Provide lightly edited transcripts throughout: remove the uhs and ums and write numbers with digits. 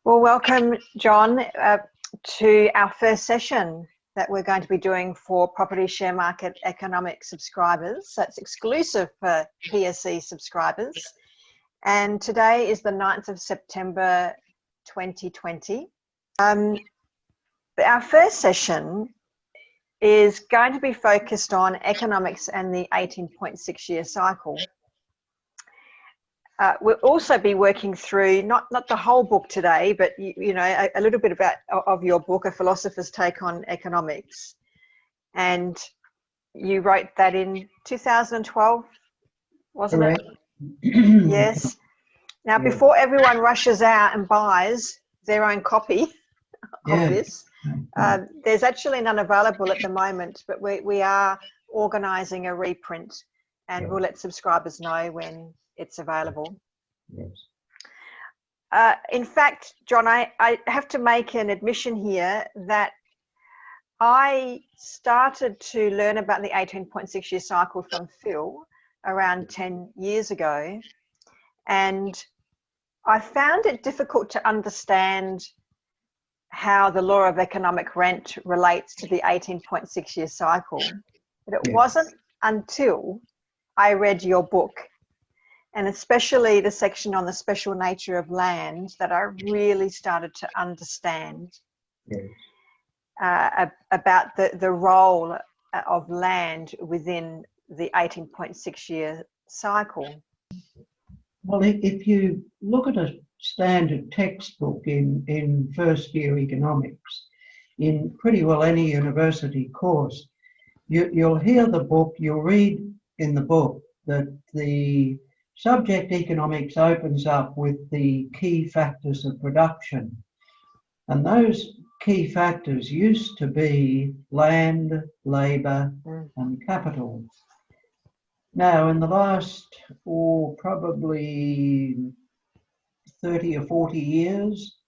Well, welcome, John, to our first session that we're going to be doing for Property Sharemarket Economics subscribers. So it's exclusive for PSE subscribers. And today is the 9th of September 2020. Our first session is going to be focused on economics and the 18.6-year cycle. We'll also be working through, not the whole book today, but you know, a little bit of your book, A Philosopher's Take on Economics. And you wrote that in 2012, wasn't Correct. it? Yes. Now, before everyone rushes out and buys their own copy of this, there's actually none available at the moment, but we are organising a reprint, and we'll let subscribers know when it's available. Yes. In fact, John, I have to make an admission here that I started to learn about the 18.6-year cycle from Phil around 10 years ago, and I found it difficult to understand how the law of economic rent relates to the 18.6-year cycle. But it wasn't until I read your book, and especially the section on the special nature of land, that I really started to understand about the role of land within the 18.6-year cycle. Well, if you look at a standard textbook in first year economics, in pretty well any university course, you'll hear the book, you'll read in the book that the subject economics opens up with the key factors of production. And those key factors used to be land, labour and capital. Now, in the last, probably 30 or 40 years,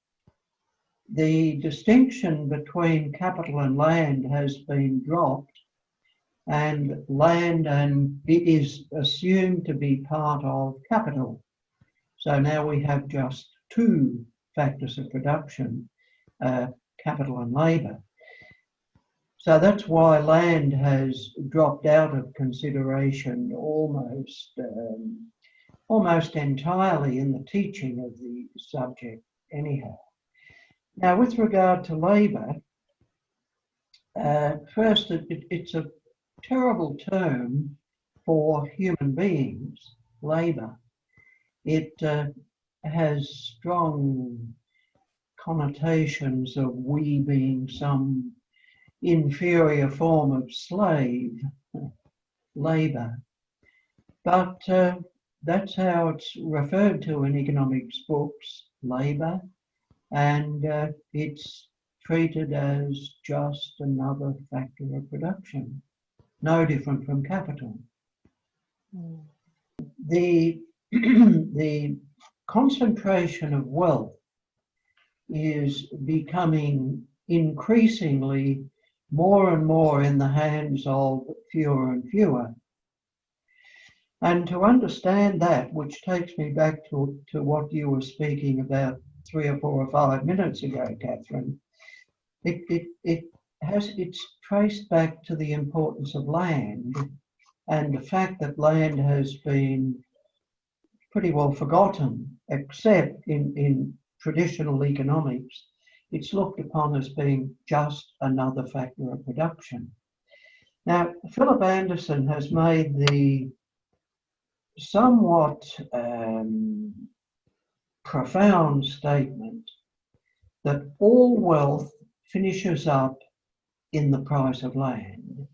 the distinction between capital and land has been dropped, and land it is assumed to be part of capital. So now we have just two factors of production, capital and labour. So that's why land has dropped out of consideration almost entirely in the teaching of the subject anyhow. Now, with regard to labour, first, it's a terrible term for human beings, labour. It has strong connotations of we being some inferior form of slave labour. But that's how it's referred to in economics books, labour, and it's treated as just another factor of production, no different from capital. The concentration of wealth is becoming increasingly more and more in the hands of fewer and fewer. And to understand that, which takes me back to what you were speaking about 3 or 4 or 5 minutes ago, Cathryn, it's traced back to the importance of land and the fact that land has been pretty well forgotten, except in traditional economics. It's looked upon as being just another factor of production. Now, Philip Anderson has made the somewhat profound statement that all wealth finishes up in the price of land.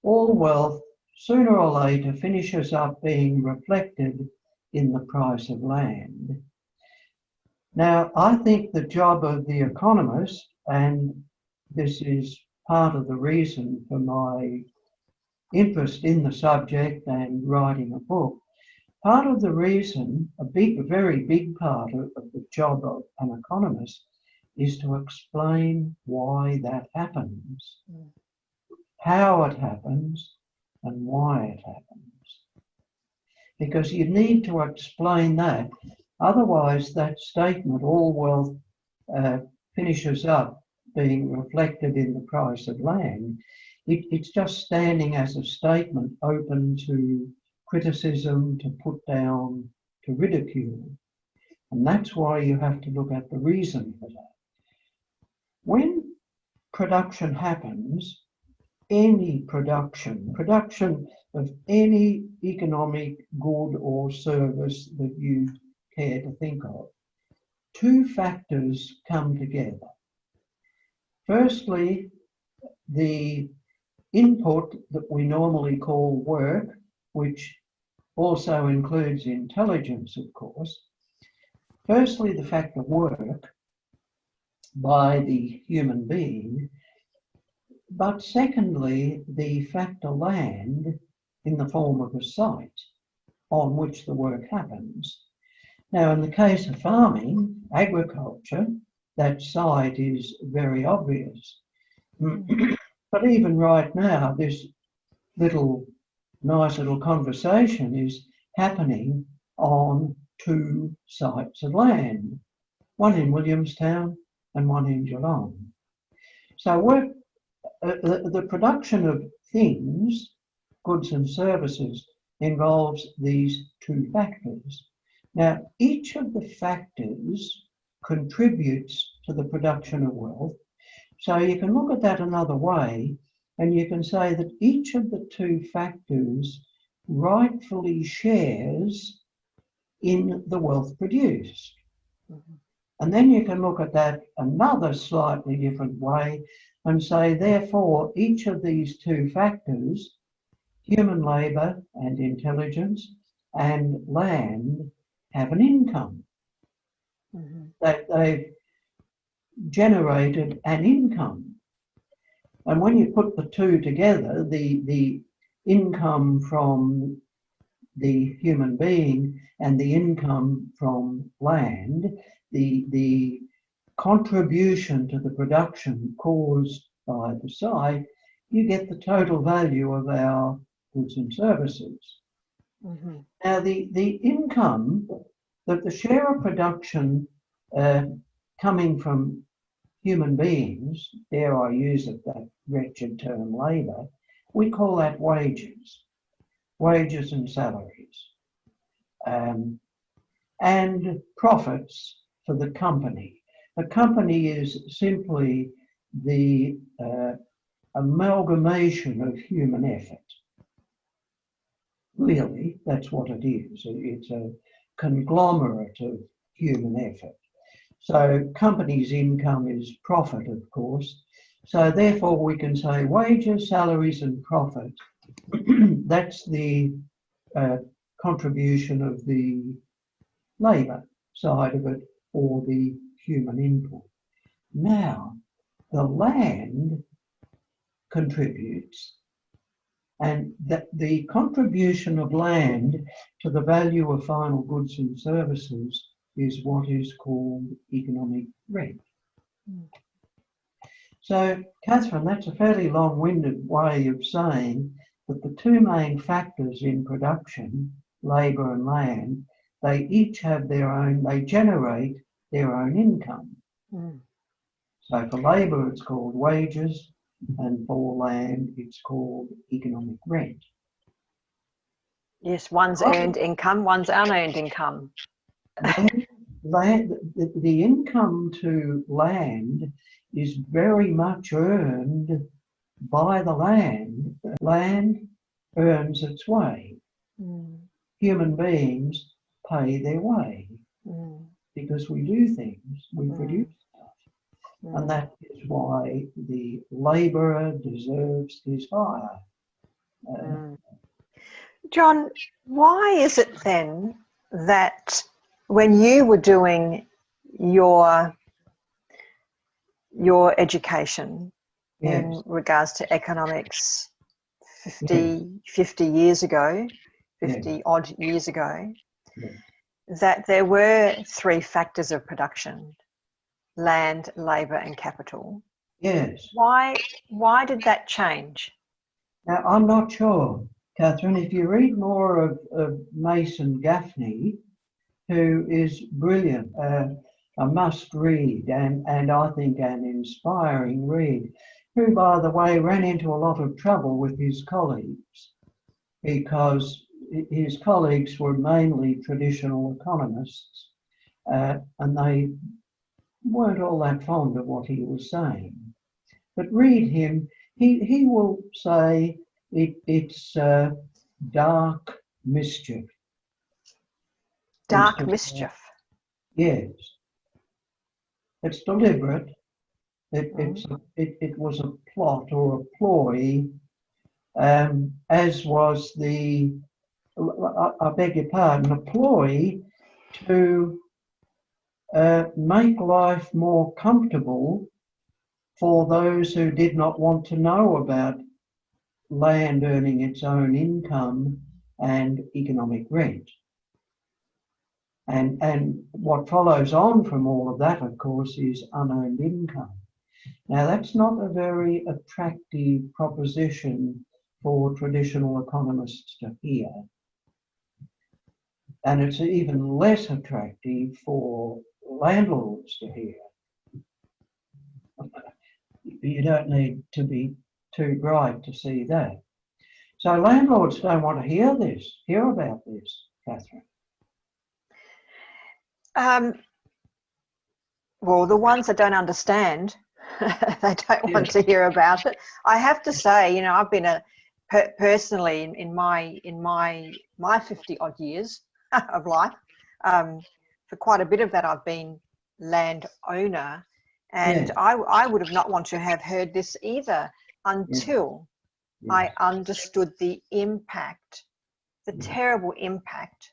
All wealth, sooner or later, finishes up being reflected in the price of land. Now, I think the job of the economist, and this is part of the reason for my interest in the subject and writing a book, part of the reason, a very big part of the job of an economist is to explain why that happens, how it happens, and why it happens. Because you need to explain that. Otherwise, that statement, all wealth finishes up being reflected in the price of land, it's just standing as a statement open to criticism, to put down, to ridicule. And that's why you have to look at the reason for that. When production happens, any production of any economic good or service that you care to think of, two factors come together. Firstly, the input that we normally call work, which also includes intelligence, of course. Firstly, the fact of work by the human being, but secondly, the fact of land in the form of a site on which the work happens. Now, in the case of farming, agriculture, that site is very obvious. But even right now, this nice little conversation is happening on two sites of land, one in Williamstown and one in Geelong. So the production of things, goods and services, involves these two factors. Now, each of the factors contributes to the production of wealth. So you can look at that another way, and you can say that each of the two factors rightfully shares in the wealth produced. And then you can look at that another slightly different way and say, therefore, each of these two factors, human labour and intelligence and land, have an income. That they've generated an income. And when you put the two together, the income from the human being and the income from land, the contribution to the production caused by the site, you get the total value of our goods and services. Now, the income, that the share of production coming from human beings, dare I use it, that wretched term labour, we call that wages and salaries, and profits for the company. A company is simply the amalgamation of human effort. Really, that's what it is. It's a conglomerate of human effort. So companies' income is profit, of course. So therefore we can say wages, salaries and profit. That's the contribution of the labour side of it, or the human input. Now, the land contributes, and that the contribution of land to the value of final goods and services is what is called economic rent. So, Cathryn, that's a fairly long-winded way of saying that the two main factors in production, labour and land, they each have their own, they generate their own income. So for labour it's called wages, and for land it's called economic rent. Yes, one's earned income, one's unearned income. The income to land is very much earned by the land. Land earns its way. Human beings pay their way because we do things, we produce stuff. And that is why the labourer deserves his hire. John, why is it then that when you were doing your education in regards to economics 50 years ago, 50 odd years ago, that there were three factors of production: land, labour and capital? Yes. Why did that change? Now, I'm not sure, Cathryn. If you read more of Mason Gaffney, who is brilliant, a must read, and I think an inspiring read, who, by the way, ran into a lot of trouble with his colleagues because his colleagues were mainly traditional economists, and they weren't all that fond of what he was saying. But read him, he will say it's dark mischief. Dark mischief. Yes. It's deliberate. It was a plot or a ploy, as was I beg your pardon, a ploy to make life more comfortable for those who did not want to know about land earning its own income and economic rent. And what follows on from all of that, of course, is unearned income. Now, that's not a very attractive proposition for traditional economists to hear. And it's even less attractive for landlords to hear. You don't need to be too bright to see that. So landlords don't want to hear about this, Cathryn. Well, the ones that don't understand, they don't want to hear about it. I have to say, you know, I've been personally in my 50 odd years of life, for quite a bit of that I've been landowner, and I would have not want to have heard this either until I understood the impact, the terrible impact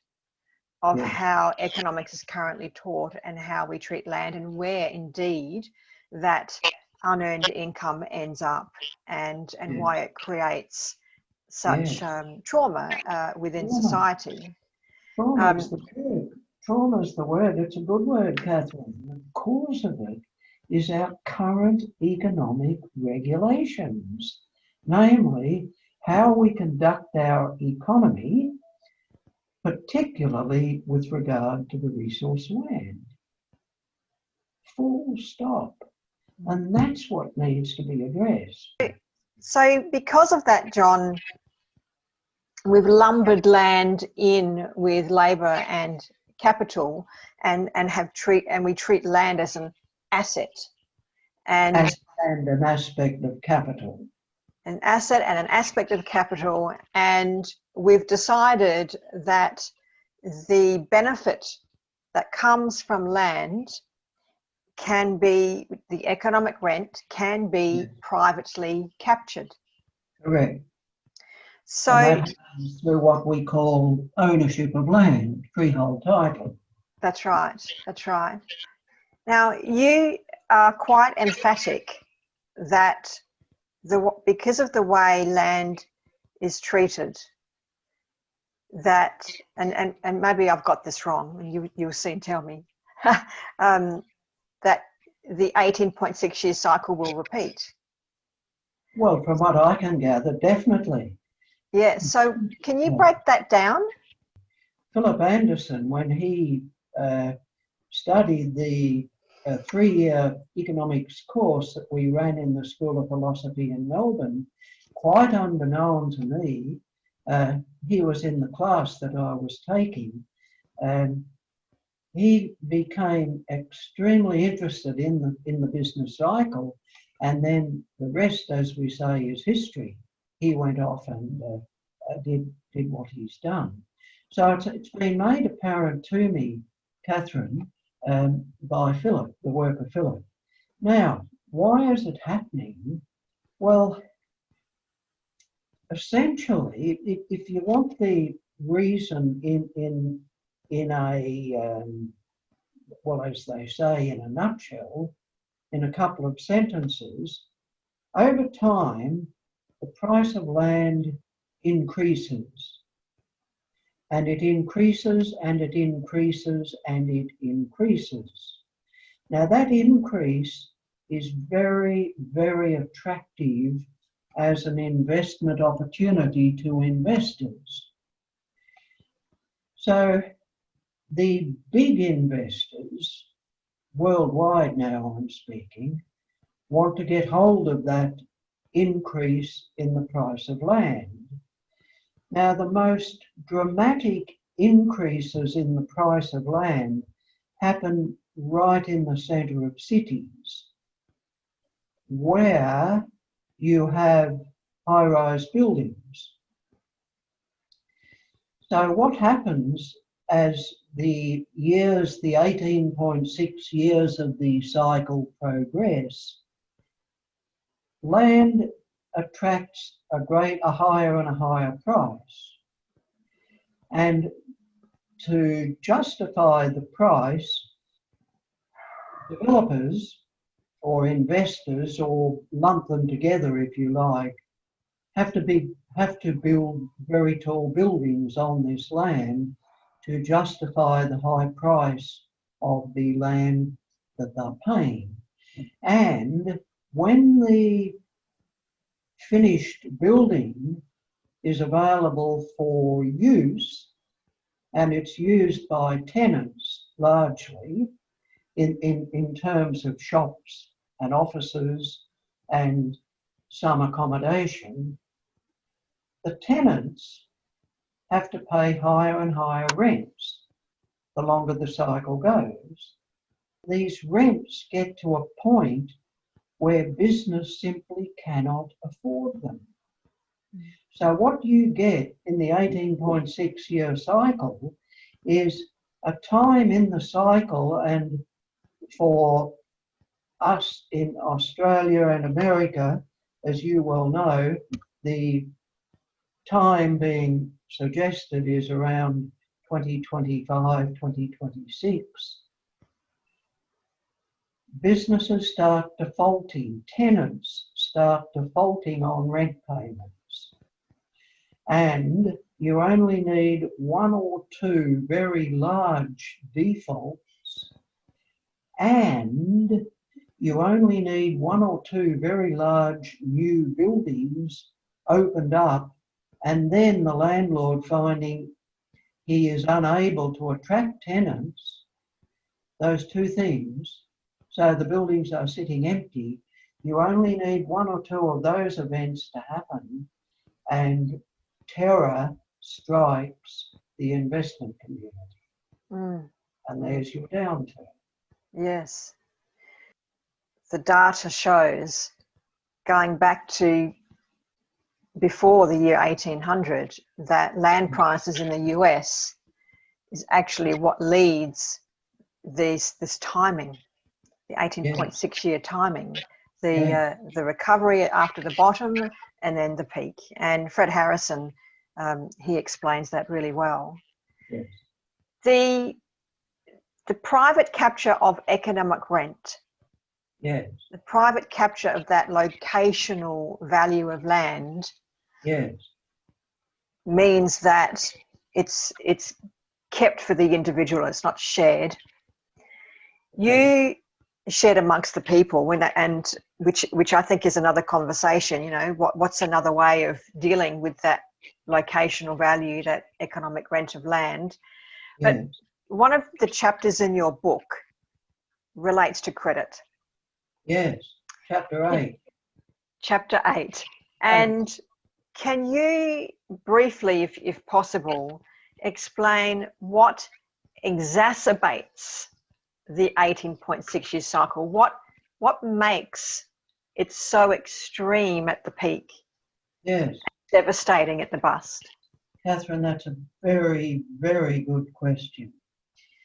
of how economics is currently taught and how we treat land, and where indeed that unearned income ends up, and why it creates such trauma within society. Trauma is the word. Trauma is the word. It's a good word, Cathryn. The cause of it is our current economic regulations, namely how we conduct our economy, particularly with regard to the resource land. Full stop. And that's what needs to be addressed. So because of that, John, we've lumbered land in with labour and capital, and we treat land as an asset and an aspect of capital. An asset and an aspect of capital, and we've decided that the benefit that comes from land can be, the economic rent can be privately captured. Correct. So and that happens through what we call ownership of land, freehold title. That's right. That's right. Now, you are quite emphatic that because of the way land is treated, that, and maybe I've got this wrong, you'll soon tell me, that the 18.6 year cycle will repeat. Well, from what I can gather, definitely. Yeah, so can you break that down? Philip Anderson, when he studied the 3-year economics course that we ran in the School of Philosophy in Melbourne, quite unbeknown to me, he was in the class that I was taking, and he became extremely interested in the business cycle, and then the rest, as we say, is history. He went off and did what he's done. So it's been made apparent to me, Cathryn, by Philip, the work of Philip. Now, why is it happening? Well, essentially, if you want the reason in a, well, as they say, in a nutshell, in a couple of sentences, over time, the price of land increases. And it increases, and it increases, and it increases. Now, that increase is very, very attractive as an investment opportunity to investors. So the big investors, worldwide now I'm speaking, want to get hold of that increase in the price of land. Now, the most dramatic increases in the price of land happen right in the centre of cities, where you have high-rise buildings. So what happens as the 18.6 years of the cycle progress, land attracts a higher and a higher price. And to justify the price, developers or investors, or lump them together if you like, have to build very tall buildings on this land to justify the high price of the land that they're paying. And when the finished building is available for use, and it's used by tenants largely in terms of shops and offices and some accommodation, the tenants have to pay higher and higher rents the longer the cycle goes. These rents get to a point where business simply cannot afford them. So what you get in the 18.6 year cycle is a time in the cycle, and for us in Australia and America, as you well know, the time being suggested is around 2025, 2026. Businesses start defaulting, tenants start defaulting on rent payments. And you only need one or two very large defaults, and you only need one or two very large new buildings opened up, and then the landlord finding he is unable to attract tenants, those two things, so the buildings are sitting empty. You only need one or two of those events to happen, and terror strikes the investment community. And there's your downturn. Yes. The data shows, going back to before the year 1800, that land prices in the US is actually what leads this timing, the 18.6 year timing, the recovery after the bottom and then the peak. And Fred Harrison, he explains that really well. Yes. The private capture of economic rent, Yes. the private capture of that locational value of land, yes, means that it's kept for the individual, it's not shared. You shared amongst the people, and which I think is another conversation. You know, what's another way of dealing with that locational value, that economic rent of land? But yes. one of the chapters in your book relates to credit. Yes, chapter 8. Chapter 8. And can you briefly, if possible, explain what exacerbates the 18.6 year cycle? What makes it so extreme at the peak? Yes. Devastating at the bust? Cathryn, that's a very, very good question.